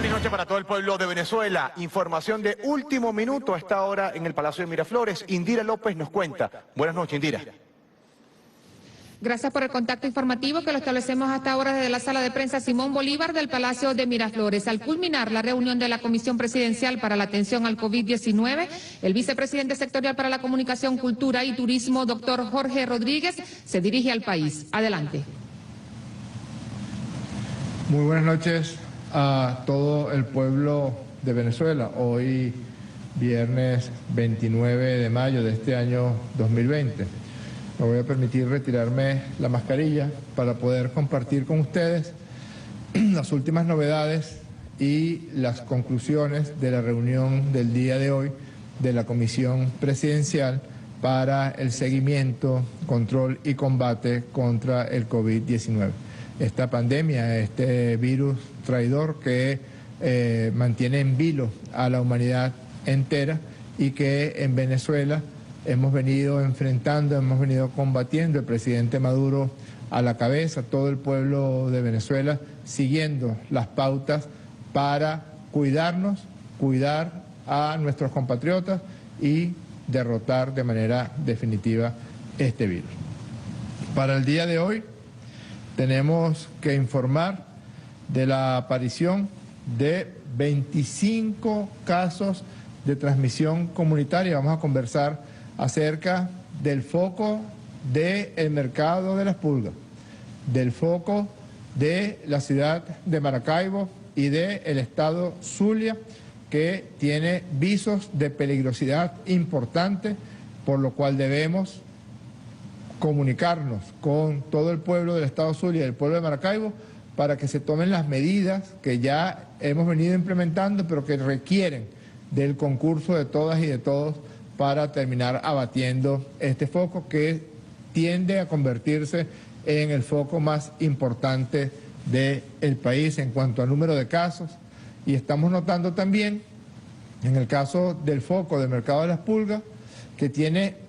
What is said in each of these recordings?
Feliz noche para todo el pueblo de Venezuela. Información de último minuto a esta hora en el Palacio de Miraflores. Indira López nos cuenta. Buenas noches, Indira. Gracias por el contacto informativo que lo establecemos hasta ahora desde la sala de prensa Simón Bolívar del Palacio de Miraflores. Al culminar la reunión de la Comisión Presidencial para la Atención al COVID-19, el vicepresidente sectorial para la Comunicación, Cultura y Turismo, doctor Jorge Rodríguez, se dirige al país. Adelante. Muy buenas noches a todo el pueblo de Venezuela. Hoy, viernes 29 de mayo de este año 2020. Me voy a permitir retirarme la mascarilla para poder compartir con ustedes las últimas novedades y las conclusiones de la reunión del día de hoy de la Comisión Presidencial para el seguimiento, control y combate contra el COVID-19. Esta pandemia, este virus traidor que mantiene en vilo a la humanidad entera y que en Venezuela hemos venido enfrentando, hemos venido combatiendo, el presidente Maduro a la cabeza, todo el pueblo de Venezuela siguiendo las pautas para cuidarnos, cuidar a nuestros compatriotas y derrotar de manera definitiva este virus. Para el día de hoy tenemos que informar de la aparición de 25 casos de transmisión comunitaria. Vamos a conversar acerca del foco del mercado de las pulgas, del foco de la ciudad de Maracaibo y del estado Zulia, que tiene visos de peligrosidad importante, por lo cual debemos comunicarnos con todo el pueblo del estado Zulia y el pueblo de Maracaibo para que se tomen las medidas que ya hemos venido implementando, pero que requieren del concurso de todas y de todos para terminar abatiendo este foco que tiende a convertirse en el foco más importante del país en cuanto a número de casos. Y estamos notando también, en el caso del foco del mercado de las pulgas, que tiene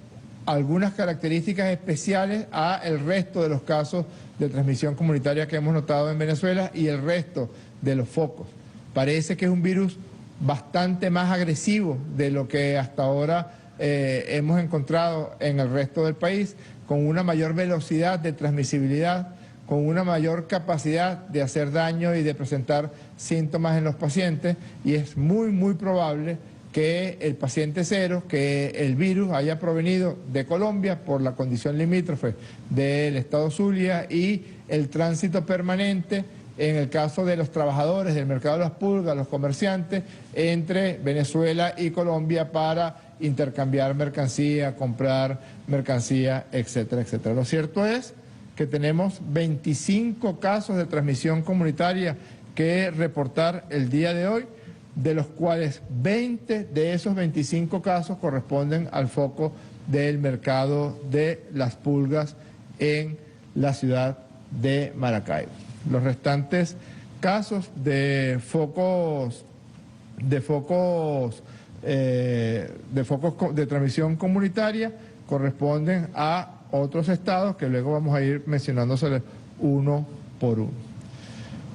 algunas características especiales a el resto de los casos de transmisión comunitaria que hemos notado en Venezuela y el resto de los focos. Parece que es un virus bastante más agresivo de lo que hasta ahora hemos encontrado en el resto del país, con una mayor velocidad de transmisibilidad, con una mayor capacidad de hacer daño y de presentar síntomas en los pacientes, y es muy probable que el paciente cero, que el virus haya provenido de Colombia por la condición limítrofe del estado Zulia y el tránsito permanente en el caso de los trabajadores del mercado de las pulgas, los comerciantes, entre Venezuela y Colombia para intercambiar mercancía, comprar mercancía, etcétera, etcétera. Lo cierto es que tenemos 25 casos de transmisión comunitaria que reportar el día de hoy, de los cuales 20 de esos 25 casos corresponden al foco del mercado de las pulgas en la ciudad de Maracaibo. Los restantes casos de focos de transmisión comunitaria corresponden a otros estados que luego vamos a ir mencionándoseles uno por uno.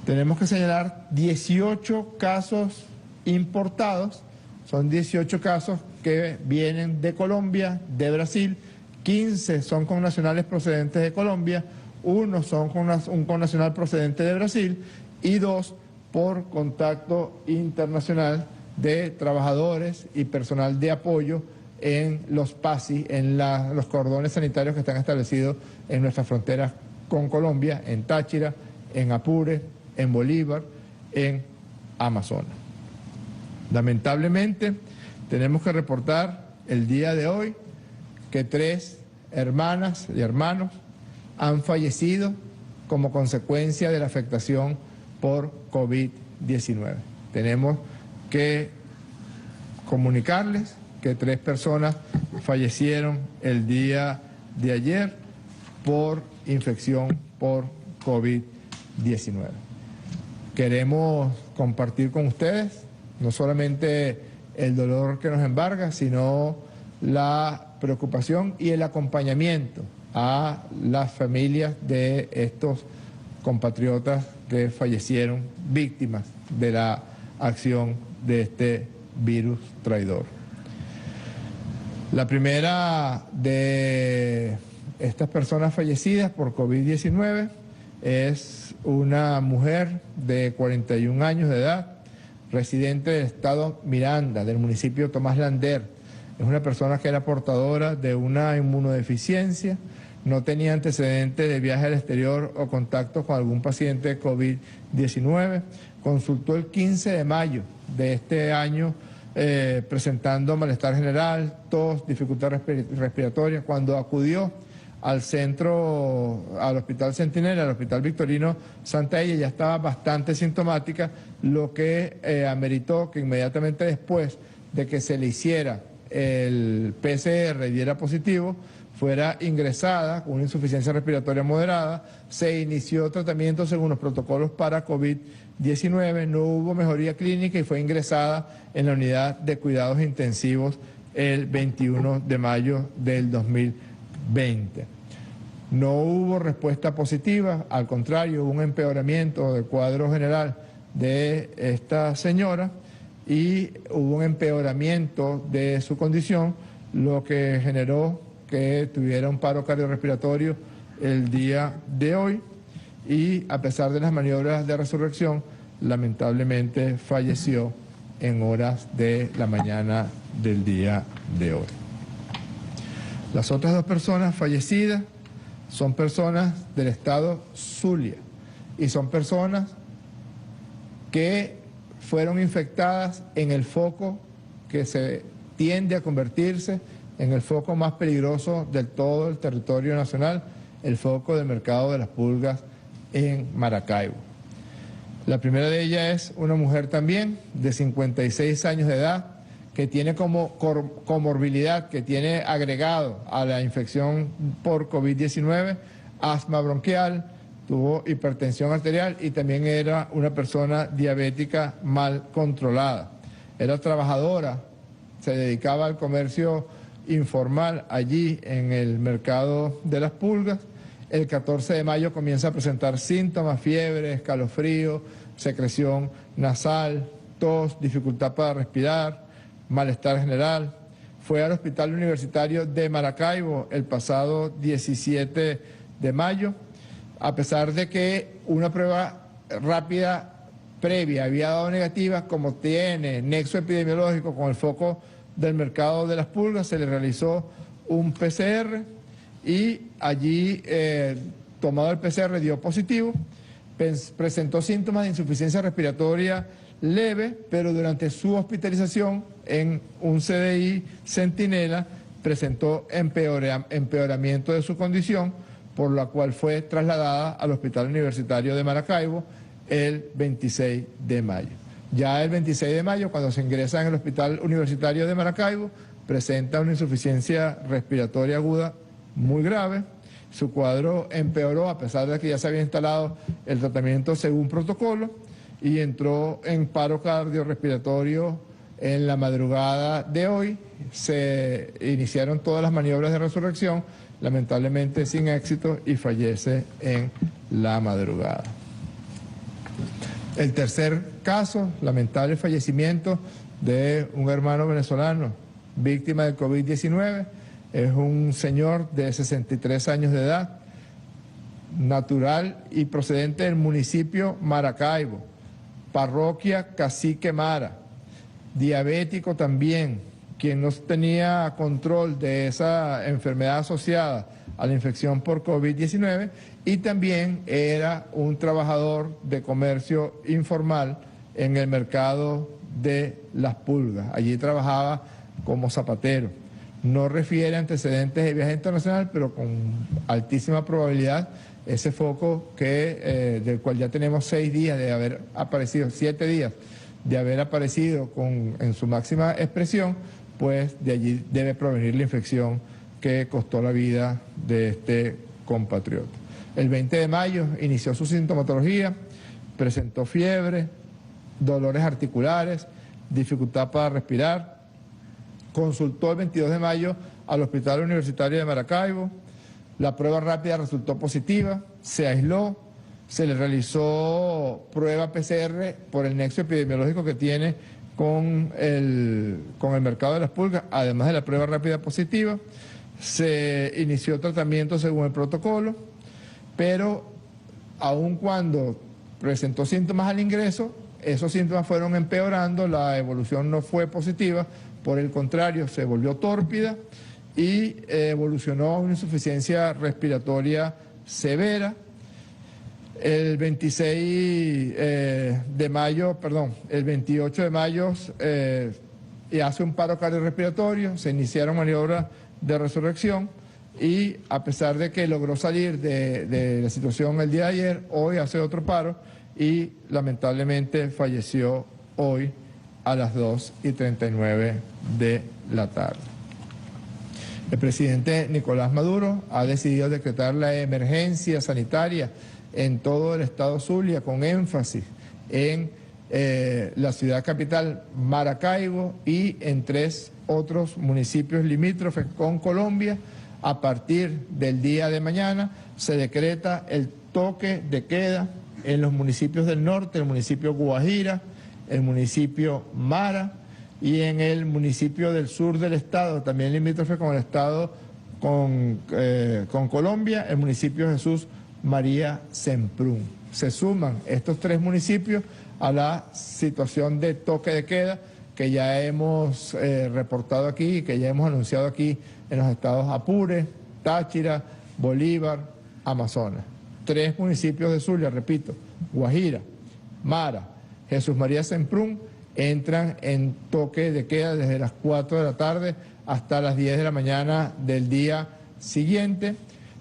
Tenemos que señalar 18 casos importados, son 18 casos que vienen de Colombia, de Brasil, 15 son connacionales procedentes de Colombia, 1 son un connacional procedente de Brasil y 2 por contacto internacional de trabajadores y personal de apoyo en los PASI, en los cordones sanitarios que están establecidos en nuestras fronteras con Colombia, en Táchira, en Apure, en Bolívar, en Amazonas. Lamentablemente, tenemos que reportar el día de hoy que 3 hermanas y hermanos han fallecido como consecuencia de la afectación por COVID-19. Tenemos que comunicarles que 3 personas fallecieron el día de ayer por infección por COVID-19. Queremos compartir con ustedes no solamente el dolor que nos embarga, sino la preocupación y el acompañamiento a las familias de estos compatriotas que fallecieron víctimas de la acción de este virus traidor. La primera de estas personas fallecidas por COVID-19 es una mujer de 41 años de edad, residente del estado Miranda, del municipio Tomás Lander. Es una persona que era portadora de una inmunodeficiencia, no tenía antecedentes de viaje al exterior o contacto con algún paciente de COVID-19. Consultó el 15 de mayo de este año presentando malestar general, tos, dificultad respiratoria. Cuando acudió al centro, al Hospital Centinela, al Hospital Victorino Santa Ella, ya estaba bastante sintomática, lo que ameritó que inmediatamente después de que se le hiciera el PCR y diera positivo, fuera ingresada con una insuficiencia respiratoria moderada, se inició tratamiento según los protocolos para COVID-19, no hubo mejoría clínica y fue ingresada en la unidad de cuidados intensivos el 21 de mayo del 2020. No hubo respuesta positiva, al contrario, hubo un empeoramiento del cuadro general de esta señora y hubo un empeoramiento de su condición, lo que generó que tuviera un paro cardiorrespiratorio el día de hoy y a pesar de las maniobras de resurrección, lamentablemente falleció en horas de la mañana del día de hoy. Las otras dos personas fallecidas son personas del estado Zulia y son personas que fueron infectadas en el foco que se tiende a convertirse en el foco más peligroso de todo el territorio nacional, el foco del mercado de las pulgas en Maracaibo. La primera de ellas es una mujer también de 56 años de edad que tiene como comorbilidad, que tiene agregado a la infección por COVID-19 asma bronquial, tuvo hipertensión arterial y también era una persona diabética mal controlada. Era trabajadora, se dedicaba al comercio informal allí en el mercado de las pulgas. El 14 de mayo comienza a presentar síntomas, fiebre, escalofrío, secreción nasal, tos, dificultad para respirar, malestar general. Fue al Hospital Universitario de Maracaibo el pasado 17 de mayo, a pesar de que una prueba rápida previa había dado negativa, como tiene nexo epidemiológico con el foco del mercado de las pulgas, se le realizó un PCR y allí, tomado el PCR, dio positivo, presentó síntomas de insuficiencia respiratoria leve, pero durante su hospitalización en un CDI Centinela presentó empeoramiento de su condición, por la cual fue trasladada al Hospital Universitario de Maracaibo el 26 de mayo. Ya el 26 de mayo, cuando se ingresa en el Hospital Universitario de Maracaibo, presenta una insuficiencia respiratoria aguda muy grave. Su cuadro empeoró a pesar de que ya se había instalado el tratamiento según protocolo y entró en paro cardiorrespiratorio en la madrugada de hoy. Se iniciaron todas las maniobras de resurrección, lamentablemente sin éxito, y fallece en la madrugada. El tercer caso, lamentable fallecimiento de un hermano venezolano víctima del COVID-19, es un señor de 63 años de edad, natural y procedente del municipio Maracaibo, parroquia Cacique Mara, diabético también, quien no tenía control de esa enfermedad asociada a la infección por COVID-19 y también era un trabajador de comercio informal en el mercado de las pulgas. Allí trabajaba como zapatero. No refiere antecedentes de viaje internacional, pero con altísima probabilidad ese foco del cual ya tenemos 6 días de haber aparecido, 7 días de haber aparecido en su máxima expresión, pues de allí debe provenir la infección que costó la vida de este compatriota. El 20 de mayo inició su sintomatología, presentó fiebre, dolores articulares, dificultad para respirar. Consultó el 22 de mayo al Hospital Universitario de Maracaibo. La prueba rápida resultó positiva, se aisló, se le realizó prueba PCR por el nexo epidemiológico que tiene con el mercado de las pulgas, además de la prueba rápida positiva. Se inició tratamiento según el protocolo, pero aun cuando presentó síntomas al ingreso, esos síntomas fueron empeorando, la evolución no fue positiva, por el contrario, se volvió tórpida y evolucionó a una insuficiencia respiratoria severa. El 28 de mayo hace un paro cardiorrespiratorio, se iniciaron maniobras de resurrección y a pesar de que logró salir de la situación el día de ayer, hoy hace otro paro y lamentablemente falleció hoy a las 2:39 de la tarde. El presidente Nicolás Maduro ha decidido decretar la emergencia sanitaria en todo el estado Zulia, con énfasis en la ciudad capital Maracaibo y en 3 otros municipios limítrofes con Colombia. A partir del día de mañana se decreta el toque de queda en los municipios del norte, el municipio Guajira, el municipio Mara y en el municipio del sur del estado, también limítrofe con el estado con Colombia, el municipio Jesús María Semprún. Se suman estos 3 municipios a la situación de toque de queda que ya hemos reportado aquí, que ya hemos anunciado aquí en los estados Apure, Táchira, Bolívar, Amazonas. 3 municipios de Zulia, repito, Guajira, Mara, Jesús María Semprún, entran en toque de queda desde las 4 de la tarde hasta las 10 de la mañana del día siguiente.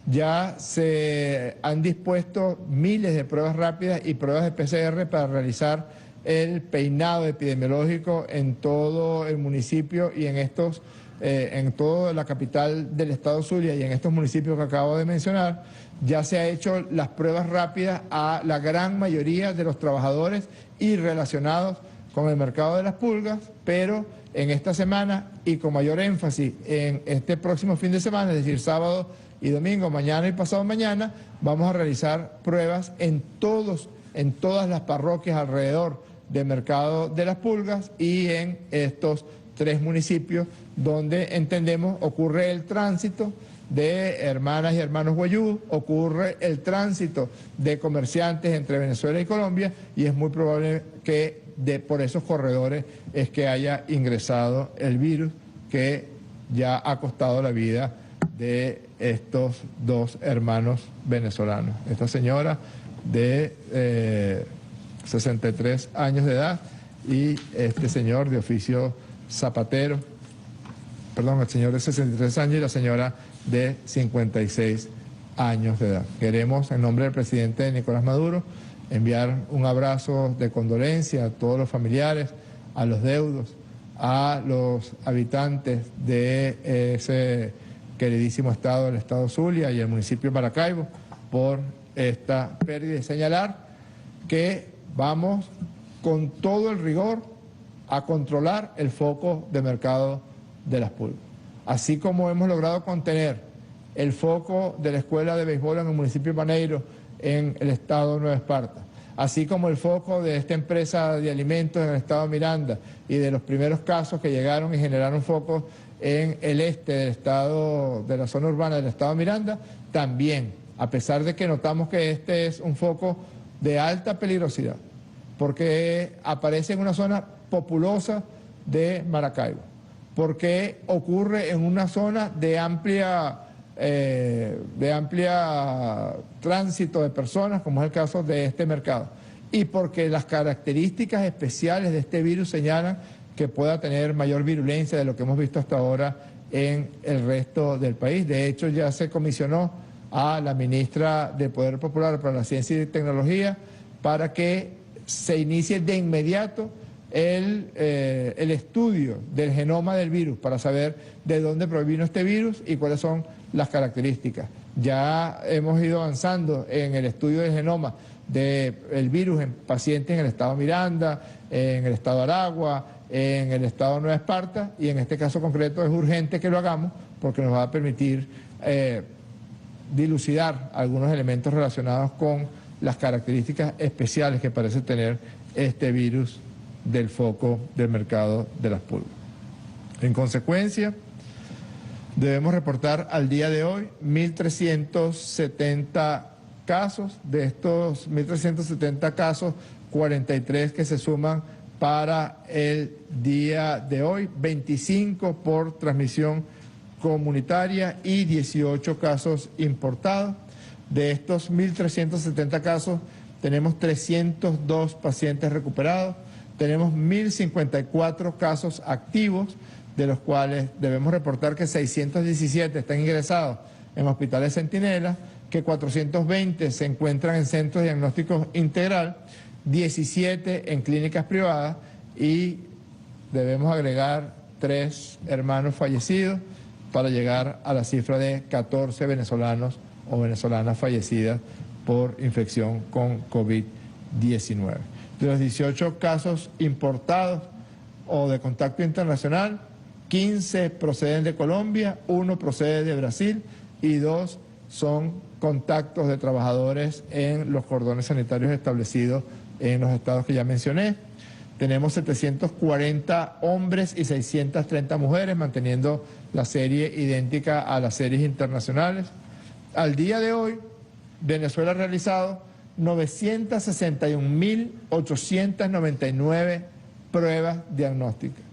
Ya se han dispuesto miles de pruebas rápidas y pruebas de PCR para realizar el peinado epidemiológico en todo el municipio y en toda la capital del estado Zulia y en estos municipios que acabo de mencionar. Ya se ha hecho las pruebas rápidas a la gran mayoría de los trabajadores y relacionados con el mercado de las pulgas, pero en esta semana y con mayor énfasis en este próximo fin de semana, es decir, sábado y domingo, mañana y pasado mañana, vamos a realizar pruebas en todas las parroquias alrededor del mercado de las pulgas y en estos 3 municipios donde entendemos ocurre el tránsito de hermanas y hermanos huayú, ocurre el tránsito de comerciantes entre Venezuela y Colombia y es muy probable que por esos corredores es que haya ingresado el virus que ya ha costado la vida de estos 2 hermanos venezolanos. Esta señora de 63 años de edad y este señor de oficio zapatero, el señor de 63 años y la señora de 56 años de edad. Queremos, en nombre del presidente Nicolás Maduro, enviar un abrazo de condolencia a todos los familiares, a los deudos, a los habitantes de ese queridísimo estado, el estado Zulia y el municipio de Maracaibo, por esta pérdida y señalar que vamos con todo el rigor a controlar el foco de mercado de las pulgas. Así como hemos logrado contener el foco de la escuela de béisbol en el municipio de Paneiro, en el estado de Nueva Esparta, así como el foco de esta empresa de alimentos en el estado de Miranda y de los primeros casos que llegaron y generaron focos en el este del estado, de la zona urbana del estado de Miranda, también, a pesar de que notamos que este es un foco de alta peligrosidad, porque aparece en una zona populosa de Maracaibo, porque ocurre en una zona de amplia tránsito de personas, como es el caso de este mercado, y porque las características especiales de este virus señalan que pueda tener mayor virulencia de lo que hemos visto hasta ahora en el resto del país. De hecho, ya se comisionó a la ministra de Poder Popular para la Ciencia y Tecnología para que se inicie de inmediato el estudio del genoma del virus para saber de dónde provino este virus y cuáles son las características. Ya hemos ido avanzando en el estudio del genoma del virus en pacientes en el estado Miranda, en el estado Aragua, en el estado de Nueva Esparta, y en este caso concreto es urgente que lo hagamos porque nos va a permitir dilucidar algunos elementos relacionados con las características especiales que parece tener este virus del foco del mercado de las pulgas. En consecuencia, debemos reportar al día de hoy 1.370 casos. De estos 1.370 casos, 43 que se suman para el día de hoy, 25 por transmisión comunitaria y 18 casos importados. De estos 1.370 casos, tenemos 302 pacientes recuperados, tenemos 1.054 casos activos, de los cuales debemos reportar que 617 están ingresados en hospitales Centinela, que 420 se encuentran en centros de diagnóstico integral, 17 en clínicas privadas y debemos agregar 3 hermanos fallecidos para llegar a la cifra de 14 venezolanos o venezolanas fallecidas por infección con COVID-19. De los 18 casos importados o de contacto internacional, 15 proceden de Colombia, 1 procede de Brasil y 2 son contactos de trabajadores en los cordones sanitarios establecidos en los estados que ya mencioné. Tenemos 740 hombres y 630 mujeres, manteniendo la serie idéntica a las series internacionales. Al día de hoy, Venezuela ha realizado 961.899 pruebas diagnósticas.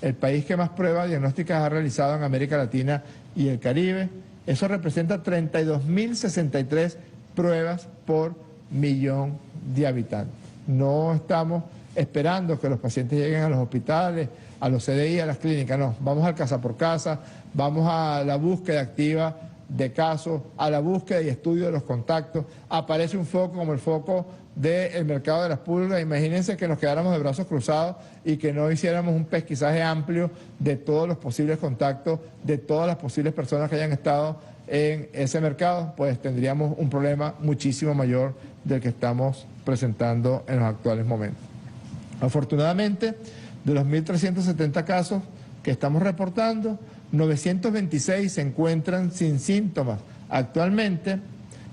El país que más pruebas diagnósticas ha realizado en América Latina y el Caribe. Eso representa 32.063 pruebas por millón de habitantes. No estamos esperando que los pacientes lleguen a los hospitales, a los CDI, a las clínicas, no. Vamos al casa por casa, vamos a la búsqueda activa de casos, a la búsqueda y estudio de los contactos. Aparece un foco como el foco del mercado de las pulgas. Imagínense que nos quedáramos de brazos cruzados y que no hiciéramos un pesquisaje amplio de todos los posibles contactos, de todas las posibles personas que hayan estado en ese mercado, pues tendríamos un problema muchísimo mayor del que estamos presentando en los actuales momentos. Afortunadamente, de los 1.370 casos que estamos reportando, 926 se encuentran sin síntomas. Actualmente,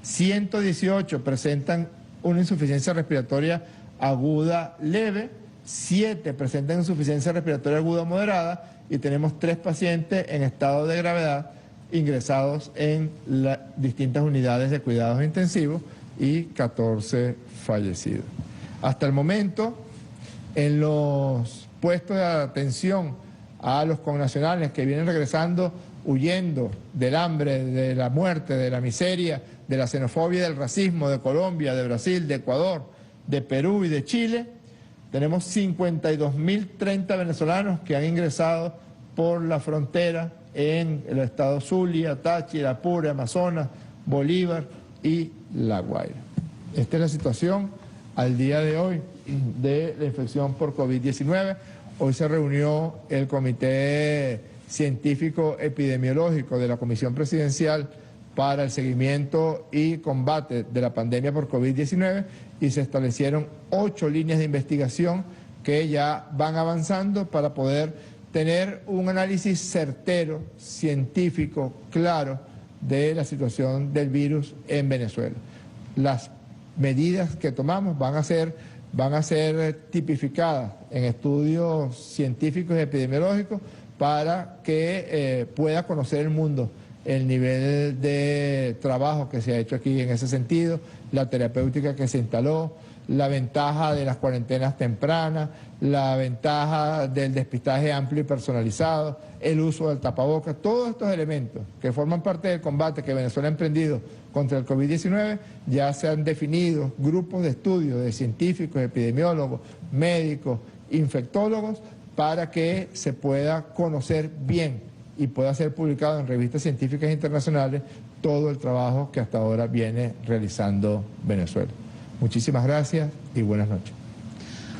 118 presentan una insuficiencia respiratoria aguda leve, 7 presentan insuficiencia respiratoria aguda moderada y tenemos 3 pacientes en estado de gravedad ingresados en las distintas unidades de cuidados intensivos y 14 fallecidos. Hasta el momento, en los puestos de atención a los connacionales que vienen regresando huyendo del hambre, de la muerte, de la miseria, de la xenofobia y del racismo de Colombia, de Brasil, de Ecuador, de Perú y de Chile, tenemos 52.030 venezolanos que han ingresado por la frontera en el estado Zulia, Táchira, Apure, Amazonas, Bolívar y La Guaira. Esta es la situación al día de hoy de la infección por COVID-19. Hoy se reunió el Comité Científico Epidemiológico de la Comisión Presidencial para el seguimiento y combate de la pandemia por COVID-19 y se establecieron 8 líneas de investigación que ya van avanzando para poder tener un análisis certero, científico, claro de la situación del virus en Venezuela. Las medidas que tomamos van a ser tipificadas en estudios científicos y epidemiológicos para que pueda conocer el mundo el nivel de trabajo que se ha hecho aquí en ese sentido, la terapéutica que se instaló, la ventaja de las cuarentenas tempranas, la ventaja del despistaje amplio y personalizado, el uso del tapabocas, todos estos elementos que forman parte del combate que Venezuela ha emprendido contra el COVID-19, ya se han definido grupos de estudio de científicos, epidemiólogos, médicos, infectólogos, para que se pueda conocer bien y pueda ser publicado en revistas científicas internacionales todo el trabajo que hasta ahora viene realizando Venezuela. Muchísimas gracias y buenas noches.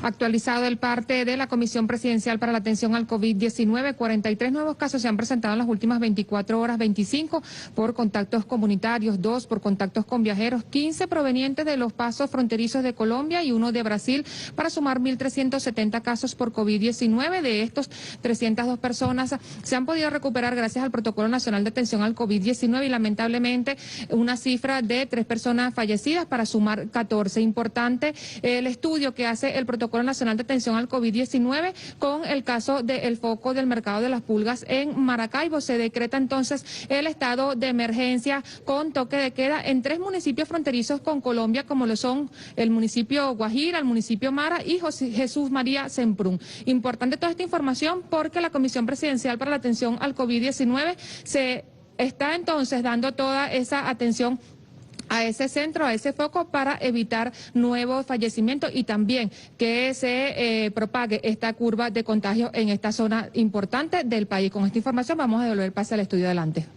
Actualizado el parte de la Comisión Presidencial para la Atención al COVID-19, 43 nuevos casos se han presentado en las últimas 24 horas, 25 por contactos comunitarios, 2 por contactos con viajeros, 15 provenientes de los pasos fronterizos de Colombia y 1 de Brasil, para sumar 1.370 casos por COVID-19. De estos, 302 personas se han podido recuperar gracias al Protocolo Nacional de Atención al COVID-19 y lamentablemente una cifra de 3 personas fallecidas para sumar 14. Importante el estudio que hace el Protocolo Nacional de Atención al COVID-19 con el caso del foco del mercado de las pulgas en Maracaibo. Se decreta entonces el estado de emergencia con toque de queda en 3 municipios fronterizos con Colombia, como lo son el municipio Guajira, el municipio Mara y Jesús María Semprún. Importante toda esta información porque la Comisión Presidencial para la Atención al COVID-19 se está entonces dando toda esa atención a ese centro, a ese foco, para evitar nuevos fallecimientos y también que se propague esta curva de contagio en esta zona importante del país. Con esta información vamos a devolver el pase al estudio adelante.